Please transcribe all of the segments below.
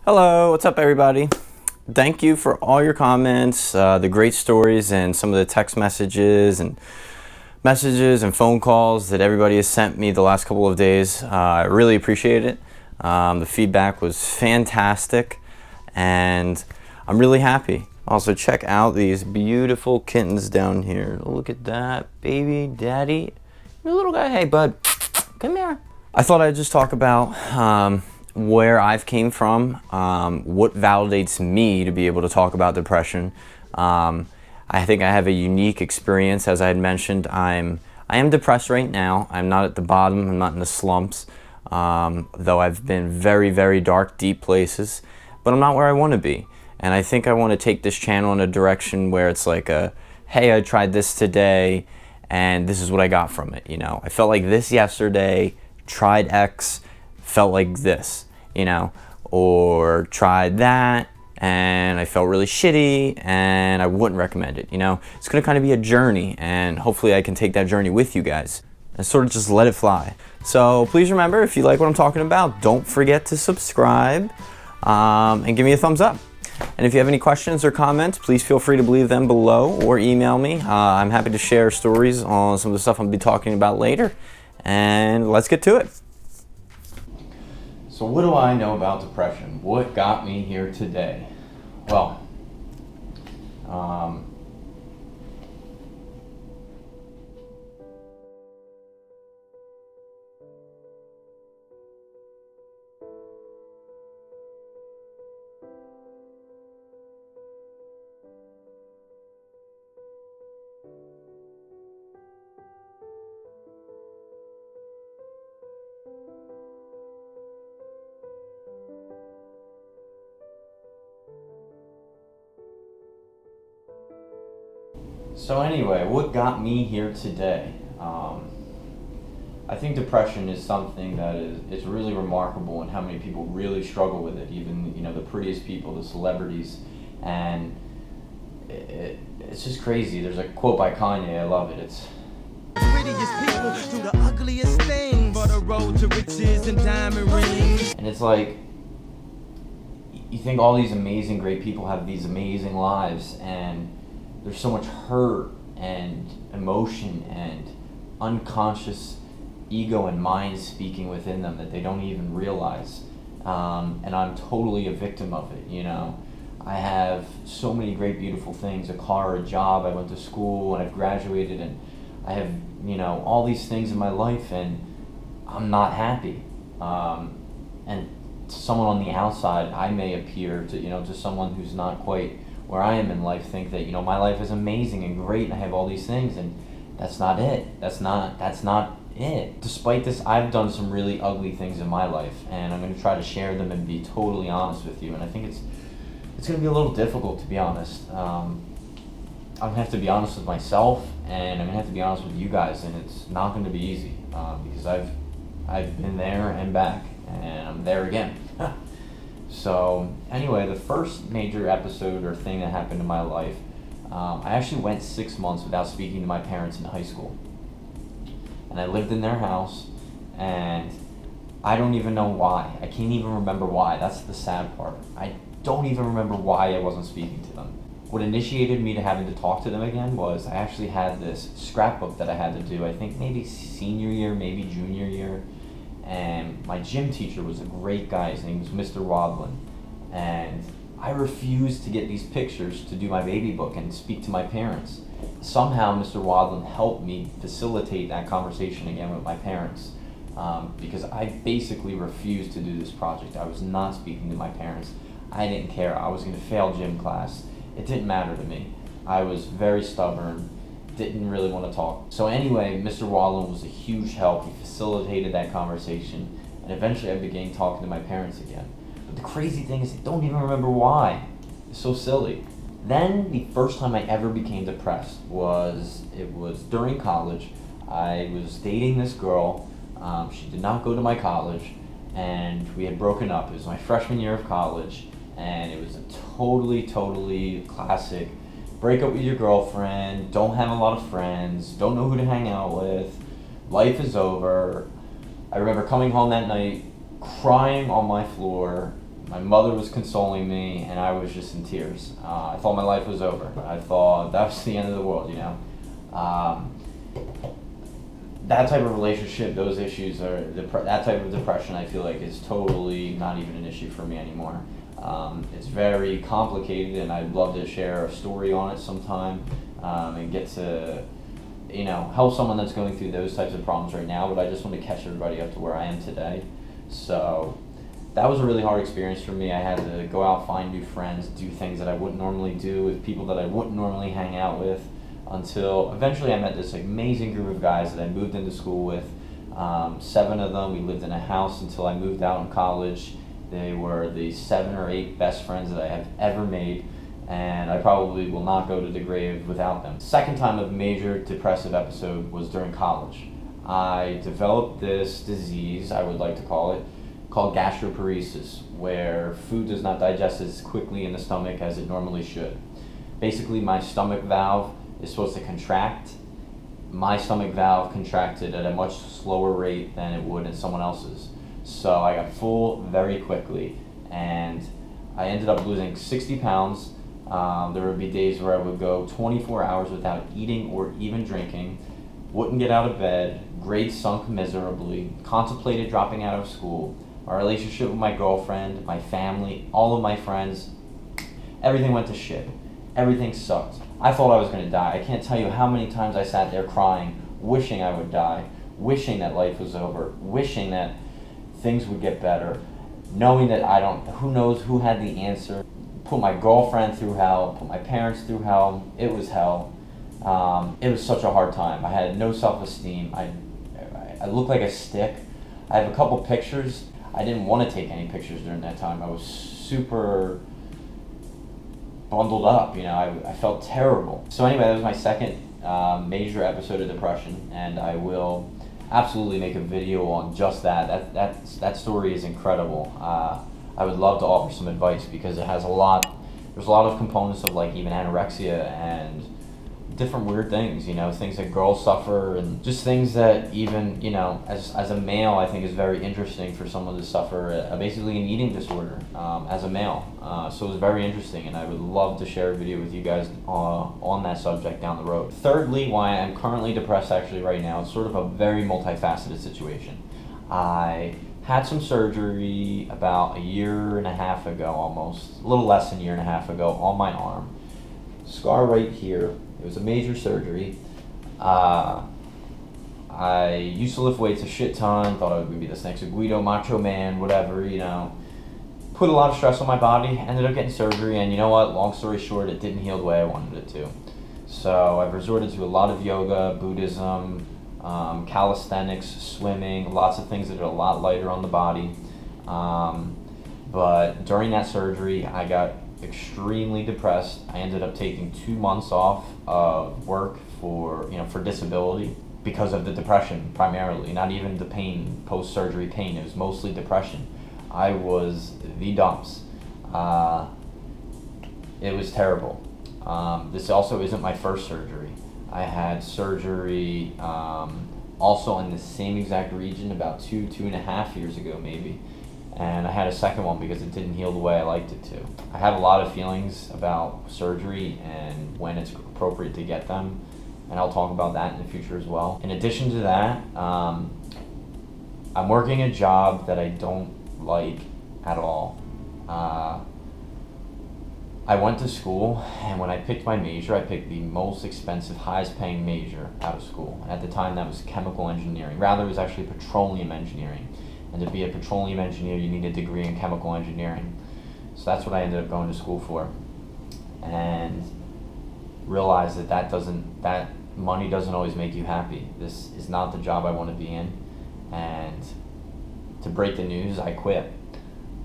Hello, what's up everybody? Thank you for all your comments, the great stories, and some of the text messages and phone calls that everybody has sent me the last couple of days. I really appreciate it. The feedback was fantastic and I'm really happy. Also, check out these beautiful kittens down here. Look at that, baby daddy. Your little guy. Hey bud, come here. I thought I'd just talk about where I've came from, what validates me to be able to talk about depression. I think I have a unique experience. As I had mentioned, I am depressed right now. I'm not at the bottom, I'm not in the slumps, though I've been very, very dark, deep places, but I'm not where I want to be. And I think I want to take this channel in a direction where it's like hey, I tried this today and this is what I got from it. You know, I felt like this yesterday, tried X, felt like this, you know, or tried that and I felt really shitty and I wouldn't recommend it. You know, it's going to kind of be a journey, and hopefully I can take that journey with you guys and sort of just let it fly. So please remember, if you like what I'm talking about, don't forget to subscribe and give me a thumbs up. And if you have any questions or comments, please feel free to leave them below or email me. I'm happy to share stories on some of the stuff I'll be talking about later. And let's get to it. So what do I know about depression? What got me here today? Well, So anyway, what got me here today? I think depression is something that is really remarkable, and how many people really struggle with it. Even, you know, the prettiest people, the celebrities, and it's just crazy. There's a quote by Kanye, I love it. It's prettiest people do the ugliest things for the road to riches and diamond rings. And it's like, you think all these amazing, great people have these amazing lives, and there's so much hurt and emotion and unconscious ego and mind speaking within them that they don't even realize. And I'm totally a victim of it, you know. I have so many great, beautiful things, a car, a job, I went to school and I've graduated, and I have, you know, all these things in my life, and I'm not happy. And to someone on the outside, I may appear to, you know, to someone who's not quite where I am in life, think that, you know, my life is amazing and great and I have all these things, and that's not it. That's not it. Despite this, I've done some really ugly things in my life, and I'm going to try to share them and be totally honest with you. And I think it's going to be a little difficult, to be honest. I'm going to have to be honest with myself, and I'm going to have to be honest with you guys, and it's not going to be easy, because I've been there and back, and I'm there again. So anyway, the first major episode or thing that happened in my life, I actually went 6 months without speaking to my parents in high school. And I lived in their house, and I don't even know why. I can't even remember why. That's the sad part. I don't even remember why I wasn't speaking to them. What initiated me to having to talk to them again was I actually had this scrapbook that I had to do, I think maybe senior year, maybe junior year. And my gym teacher was a great guy. His name was Mr. Wadlin. And I refused to get these pictures to do my baby book and speak to my parents. Somehow Mr. Wadlin helped me facilitate that conversation again with my parents, because I basically refused to do this project. I was not speaking to my parents. I didn't care. I was going to fail gym class. It didn't matter to me. I was very stubborn, didn't really want to talk. So anyway, Mr. Wadlin was a huge help. He facilitated that conversation, and eventually I began talking to my parents again. But the crazy thing is I don't even remember why. It's so silly. Then the first time I ever became depressed was during college. I was dating this girl. She did not go to my college, and we had broken up. It was my freshman year of college, and it was a totally classic break up with your girlfriend, don't have a lot of friends, don't know who to hang out with, life is over. I remember coming home that night, crying on my floor, My mother was consoling me, and I was just in tears. I thought my life was over. I thought that was the end of the world, you know. That type of relationship, those issues that type of depression, I feel like is totally not even an issue for me anymore. It's very complicated, and I'd love to share a story on it sometime, and get to, you know, help someone that's going through those types of problems right now. But I just want to catch everybody up to where I am today. So that was a really hard experience for me. I had to go out, find new friends, do things that I wouldn't normally do with people that I wouldn't normally hang out with, until eventually I met this amazing group of guys that I moved into school with. 7 of them, we lived in a house until I moved out in college. They were the 7 or 8 best friends that I have ever made, and I probably will not go to the grave without them. Second time of major depressive episode was during college. I developed this disease, I would like to call it, called gastroparesis, where food does not digest as quickly in the stomach as it normally should. Basically, my stomach valve is supposed to contract. My stomach valve contracted at a much slower rate than it would in someone else's. So I got full very quickly, and I ended up losing 60 pounds. There would be days where I would go 24 hours without eating or even drinking, wouldn't get out of bed, grades sunk miserably, contemplated dropping out of school. My relationship with my girlfriend, my family, all of my friends, everything went to shit. Everything sucked. I thought I was going to die. I can't tell you how many times I sat there crying, wishing I would die, wishing that life was over, wishing that things would get better, knowing that who knows who had the answer. Put my girlfriend through hell, put my parents through hell. It was hell. It was such a hard time. I had no self-esteem. I looked like a stick. I have a couple pictures. I didn't want to take any pictures during that time. I was super bundled up, you know. I felt terrible. So anyway, that was my second major episode of depression, and I will absolutely make a video on just that. That story is incredible. I would love to offer some advice because it has there's a lot of components of like even anorexia and different weird things, you know, things that girls suffer, and just things that even, you know, as a male, I think is very interesting for someone to suffer basically an eating disorder as a male. So it was very interesting, and I would love to share a video with you guys on that subject down the road. Thirdly, why I'm currently depressed actually right now, it's sort of a very multifaceted situation. I had some surgery about 1.5 years ago, almost, a little less than 1.5 years ago, on my arm. Scar right here. It was a major surgery. I used to lift weights a shit ton, thought I would be this next Guido, Macho Man, whatever, you know. Put a lot of stress on my body, ended up getting surgery, and you know what, long story short, it didn't heal the way I wanted it to. So I've resorted to a lot of yoga, Buddhism, calisthenics, swimming, lots of things that are a lot lighter on the body. But during that surgery, I got extremely depressed. I ended up taking 2 months off of work for disability because of the depression primarily, not even the pain, post-surgery pain. It was mostly depression. I was the dumps. It was terrible. This also isn't my first surgery. I had surgery also in the same exact region about 2.5 years ago maybe. And I had a second one because it didn't heal the way I liked it to. I have a lot of feelings about surgery and when it's appropriate to get them, and I'll talk about that in the future as well. In addition to that, I'm working a job that I don't like at all. I went to school, and when I picked my major, I picked the most expensive, highest paying major out of school. And at the time, that was chemical engineering. Rather, it was actually petroleum engineering. And to be a petroleum engineer, you need a degree in chemical engineering. So that's what I ended up going to school for. And realized that money doesn't always make you happy. This is not the job I want to be in. And to break the news, I quit.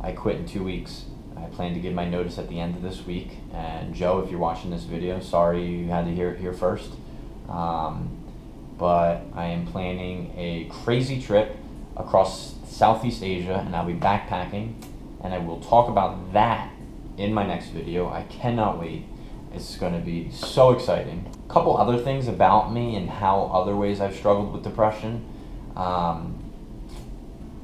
I quit in 2 weeks. I plan to give my notice at the end of this week. And Joe, if you're watching this video, sorry you had to hear it here first. But I am planning a crazy trip across Southeast Asia, and I'll be backpacking, and I will talk about that in my next video. I cannot wait. It's going to be so exciting. A couple other things about me and how other ways I've struggled with depression.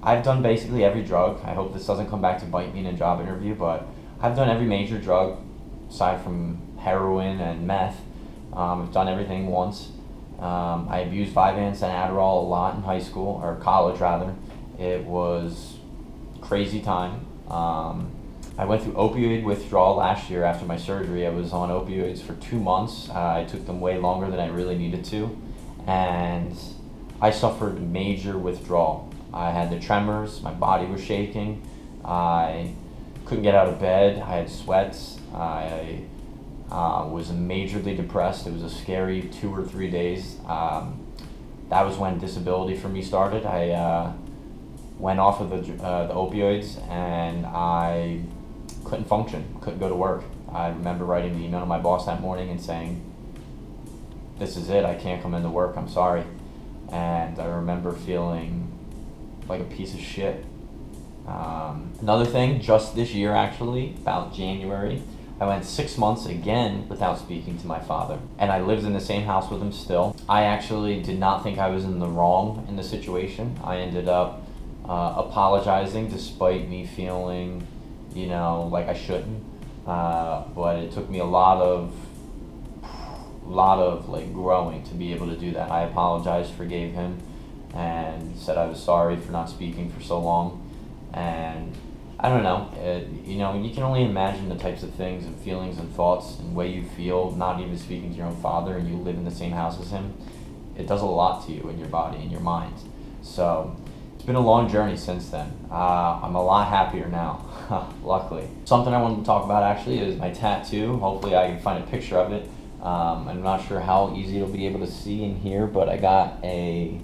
I've done basically every drug. I hope this doesn't come back to bite me in a job interview, but I've done every major drug aside from heroin and meth. I've done everything once. I abused Vyvanse and Adderall a lot in high school, or college rather. It was crazy time. I went through opioid withdrawal last year after my surgery. I was on opioids for 2 months. I took them way longer than I really needed to, and I suffered major withdrawal. I had the tremors, my body was shaking, I couldn't get out of bed, I had sweats, I was majorly depressed. It was a scary 2 or 3 days. That was when disability for me started. I went off of the opioids, and I couldn't function, couldn't go to work. I remember writing the email to my boss that morning and saying, "This is it, I can't come into work, I'm sorry." And I remember feeling like a piece of shit. Another thing, just this year actually, about January, I went 6 months again without speaking to my father, and I lived in the same house with him still. I actually did not think I was in the wrong in the situation. I ended up apologizing despite me feeling, like I shouldn't. But it took me a lot of like growing to be able to do that. I apologized, forgave him, and said I was sorry for not speaking for so long. And I don't know, you can only imagine the types of things and feelings and thoughts and way you feel not even speaking to your own father, and you live in the same house as him. It does a lot to you in your body and your mind. So it's been a long journey since then. I'm a lot happier now, luckily. Something I wanted to talk about actually is my tattoo. Hopefully I can find a picture of it. I'm not sure how easy it'll be able to see in here, but I got a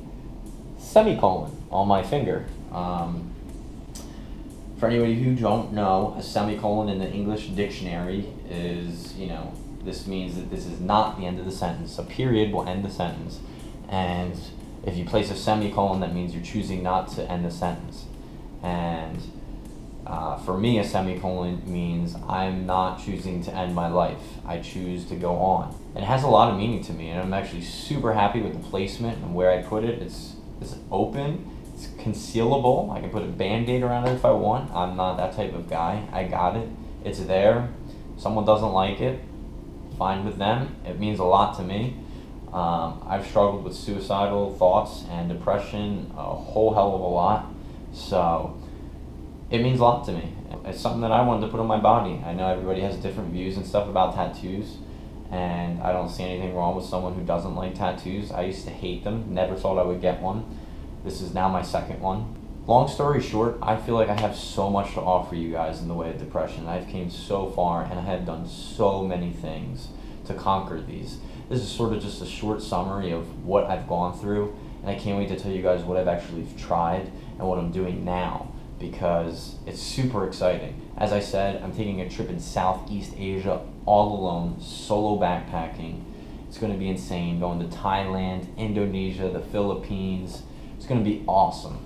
semicolon on my finger. For anybody who don't know, a semicolon in the English dictionary is, this means that this is not the end of the sentence. A period will end the sentence. And if you place a semicolon, that means you're choosing not to end the sentence. And for me, a semicolon means I'm not choosing to end my life. I choose to go on. And it has a lot of meaning to me, and I'm actually super happy with the placement and where I put it. It's open. It's concealable. I can put a Band-Aid around it if I want. I'm not that type of guy. I got it. It's there. Someone doesn't like it, fine with them. It means a lot to me. I've struggled with suicidal thoughts and depression a whole hell of a lot. So it means a lot to me. It's something that I wanted to put on my body. I know everybody has different views and stuff about tattoos, and I don't see anything wrong with someone who doesn't like tattoos. I used to hate them, never thought I would get one. This is now my second one. Long story short, I feel like I have so much to offer you guys in the way of depression. I've came so far, and I have done so many things to conquer these. This is sort of just a short summary of what I've gone through, and I can't wait to tell you guys what I've actually tried and what I'm doing now, because it's super exciting. As I said, I'm taking a trip in Southeast Asia all alone, solo backpacking. It's going to be insane, going to Thailand, Indonesia, the Philippines. It's going to be awesome.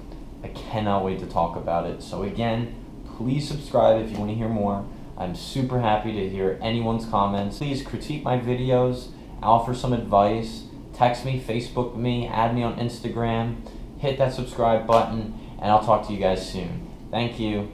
I cannot wait to talk about it. So again, please subscribe if you want to hear more. I'm super happy to hear anyone's comments. Please critique my videos, offer some advice, text me, Facebook me, add me on Instagram, hit that subscribe button, and I'll talk to you guys soon. Thank you.